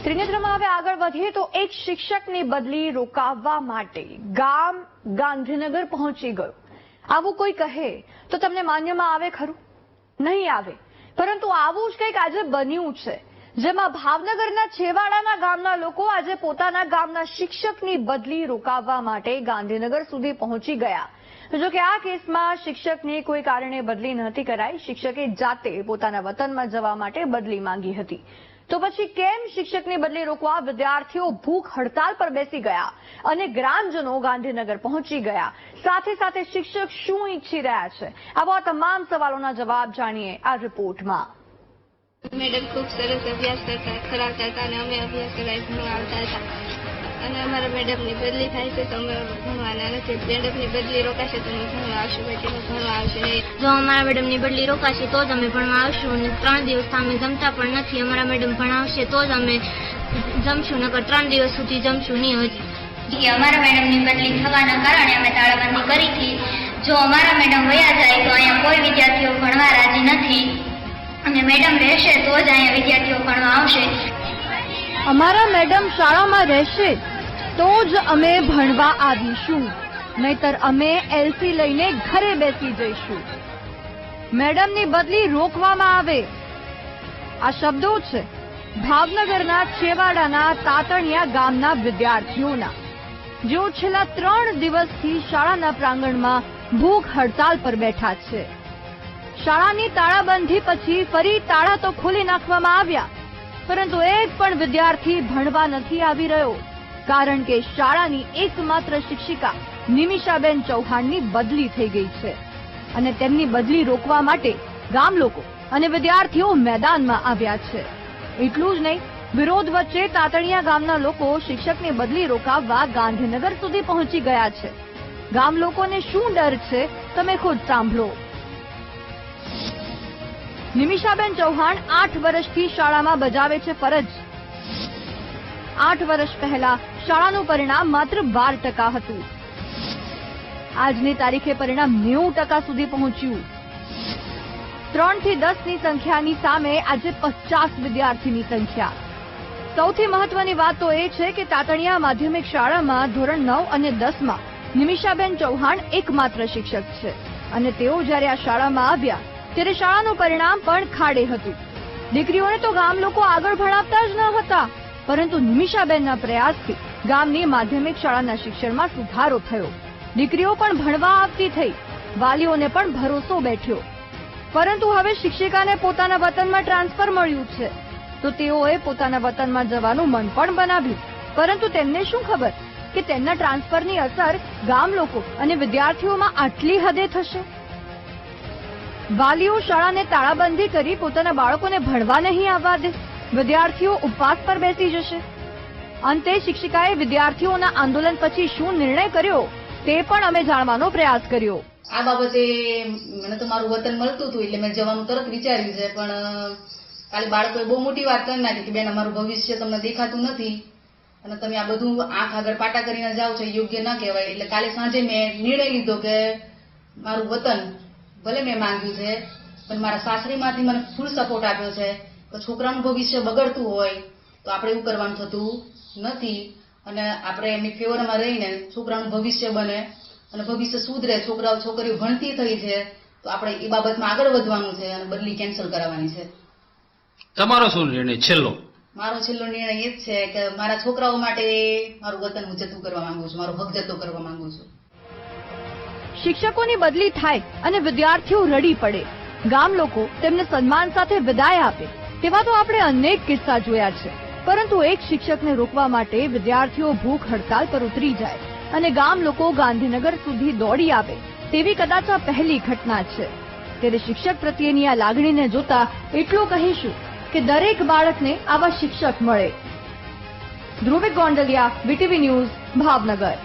ત્રિનેત્રમાં હવે આગળ વધીએ તો એક શિક્ષકની બદલી રોકાવવા માટે ગામ ગાંધીનગર પહોંચી ગયું. આવું કોઈ કહે તો તમને માન્યમાં આવે ખરું? નહીં આવે. પરંતુ આવું જ કંઈક આજે બન્યું છે, જેમાં ભાવનગરના છેવાડાના ગામના લોકો આજે પોતાના ગામના શિક્ષકની બદલી રોકાવવા માટે ગાંધીનગર સુધી પહોંચી ગયા. જો કે આ કેસમાં શિક્ષકની કોઈ કારણે બદલી નહોતી કરાઈ. શિક્ષકે જાતે પોતાના વતનમાં જવા માટે બદલી માંગી હતી. તો પછી કેમ શિક્ષકની બદલી રોકવા વિદ્યાર્થીઓ ભૂખ હડતાલ પર બેસી ગયા અને ગ્રામજનો ગાંધીનગર પહોંચી ગયા? સાથે સાથે શિક્ષક શું ઈચ્છી રહ્યા છે, આવા તમામ સવાલોના જવાબ જાણીએ આ રિપોર્ટમાં. મેડમ ખૂબ સરસ અભ્યાસ કરાવતા હતા અને અમે અભ્યાસ કરાવી ભણવા આવતા હતા અને અમારા મેડમની બદલી થાય છે તો અમે ભણવાના નથી. મેડમની બદલી રોકાશે તો અમે ભણવા આવશું, પછી ભણવા આવશે નહીં. જો અમારા મેડમની બદલી રોકાશે તો જ અમે ભણવા આવશું અને 3 દિવસ અમે જમતા પણ નથી. અમારા મેડમ ભણાવશે તો જ અમે જમશું, નકર 3 દિવસ સુધી જમશું નહીં. હજી અમારા મેડમની બદલી થવાના કારણે અમે તાળાબંધી કરી હતી. જો અમારા મેડમ વયા જાય તો અહીંયા કોઈ વિદ્યાર્થીઓ ભણવા રાજી નથી અને મેડમ રહેશે તો જ અહીંયા વિદ્યાર્થીઓ ભણવા આવશે. અમારા મેડમ શાળામાં રહેશે તો જ અમે ભણવા આવીશું, નહીતર અમે એલસી લઈને ઘરે બેસી જઈશું. મેડમની બદલી રોકવામાં આવે, આ શબ્દો છે ભાવનગરના છેવાડાના તાતણિયા ગામના વિદ્યાર્થીઓના, જેઓ છેલ્લા 3 દિવસથી શાળાના પ્રાંગણમાં ભૂખ હડતાલ પર બેઠા છે. શાળાની તાળાબંધી પછી ફરી તાળા તો ખોલી નાખવામાં આવ્યા, પરંતુ એક પણ વિદ્યાર્થી ભણવા નથી આવી રહ્યો, કારણ કે શાળાની એકમાત્ર શિક્ષિકા નિમિષાબેન ચૌહાણની બદલી થઈ ગઈ છે અને તેમની બદલી રોકવા માટે ગામ લોકો અને વિદ્યાર્થીઓ મેદાનમાં આવ્યા છે. એટલું જ નહીં, વિરોધ વચ્ચે તાતણિયા ગામના લોકો શિક્ષકની બદલી રોકાવવા ગાંધીનગર સુધી પહોંચી ગયા છે. ગામ લોકોને શું ડર છે તમે ખુદ સાંભળો. નિમિષાબેન ચૌહાણ 8 વર્ષથી શાળામાં બજાવે છે ફરજ. 8 વર્ષ પહેલા શાળાનું પરિણામ માત્ર 12% હતું. આજની તારીખે પરિણામ 90% સુધી પહોંચ્યું. 3 થી 10 ની સંખ્યાની સામે આજે 50 વિદ્યાર્થીની સંખ્યા. સૌથી મહત્વની વાત તો એ છે કે તાતણિયા માધ્યમિક શાળામાં ધોરણ 9 અને 10માં નિમિષાબેન ચૌહાણ એકમાત્ર શિક્ષક છે અને તેઓ જ્યારે આ શાળામાં આવ્યા ત્યારે શાળાનું પરિણામ પણ ખાડે હતું. દીકરીઓને તો ગામ લોકો આગળ ભણાવતા જ ન હતા, પરંતુ નિમિષાબેનના પ્રયાસથી ગામની માધ્યમિક શાળાના શિક્ષણમાં સુધારો થયો. દીકરીઓ પણ ભણવા આવતી થઈ, વાલીઓને પણ ભરોસો બેઠ્યો. પરંતુ હવે શિક્ષિકાને પોતાના વતનમાં ટ્રાન્સફર મળ્યું છે તો તેઓએ પોતાના વતનમાં જવાનું મન પણ બનાવ્યું, પરંતુ તેમને શું ખબર કે તેમના ટ્રાન્સફરની અસર ગામ લોકો અને વિદ્યાર્થીઓમાં આટલી હદે થશે. વાલીઓ શાળાને તાળાબંધી કરી પોતાના બાળકોને ભણવા નહીં આવવા દે, વિદ્યાર્થીઓ ઉપવાસ પર બેસી જશે. અંતે શિક્ષિકાએ વિદ્યાર્થીઓના આંદોલન પછી શું નિર્ણય કર્યો તે પણ અમે જાણવાનો પ્રયાસ કર્યો. આ બાબતે મને તો મારું વતન મળતું હતું એટલે મેં જવાનું તરત વિચાર્યું છે, પણ ખાલી બાળકોએ બહુ મોટી વાત કરી નાખી કે બેન અમારું ભવિષ્ય તમને દેખાતું નથી અને તમે આ બધું આંખ આગળ પાટા કરીને જાઓ છો, યોગ્ય ન કહેવાય. એટલે કાલે સાંજે મેં નિર્ણય લીધો કે મારું વતન ભલે મેં માંગ્યું છે પણ મારા સાસરીમાંથી મને ફૂલ સપોર્ટ આપ્યો છે. તો છોકરાનું ભવિષ્ય બગડતું હોય તો આપણે એવું કરવાનું થતું નથી અને આપણે એમની ફેવરમાં રહીને છોકરાનું ભવિષ્ય બને અને ભવિષ્ય સુધરે, છોકરાઓ છોકરીઓ ભણતી થઈ છે તો આપણે એ બાબતમાં આગળ વધવાનું છે અને બદલી કેન્સલ કરાવવાની છે. તમારો શું નિર્ણય છેલ્લો? મારો છેલ્લો નિર્ણય એ જ છે કે મારા છોકરાઓ માટે મારું વતન હું જતું કરવા માંગુ છું, મારો હક જતો કરવા માંગુ છું. શિક્ષકોની બદલી થાય અને વિદ્યાર્થીઓ રડી પડે, ગામ લોકો તેમને સન્માન સાથે વિદાય આપે, તેવા તો આપણે અનેક કિસ્સા જોયા છે. પરંતુ એક શિક્ષકને રોકવા માટે વિદ્યાર્થીઓ ભૂખ હડતાલ પર ઉતરી જાય અને ગામ લોકો ગાંધીનગર સુધી દોડી આવે તેવી કદાચ આ પહેલી ઘટના છે. ત્યારે શિક્ષક પ્રત્યેની આ લાગણીને જોતા એટલું કહીશું કે દરેક બાળકને આવા શિક્ષક મળે. Dhruvik Gondaliya, VTV news, Bhavnagar.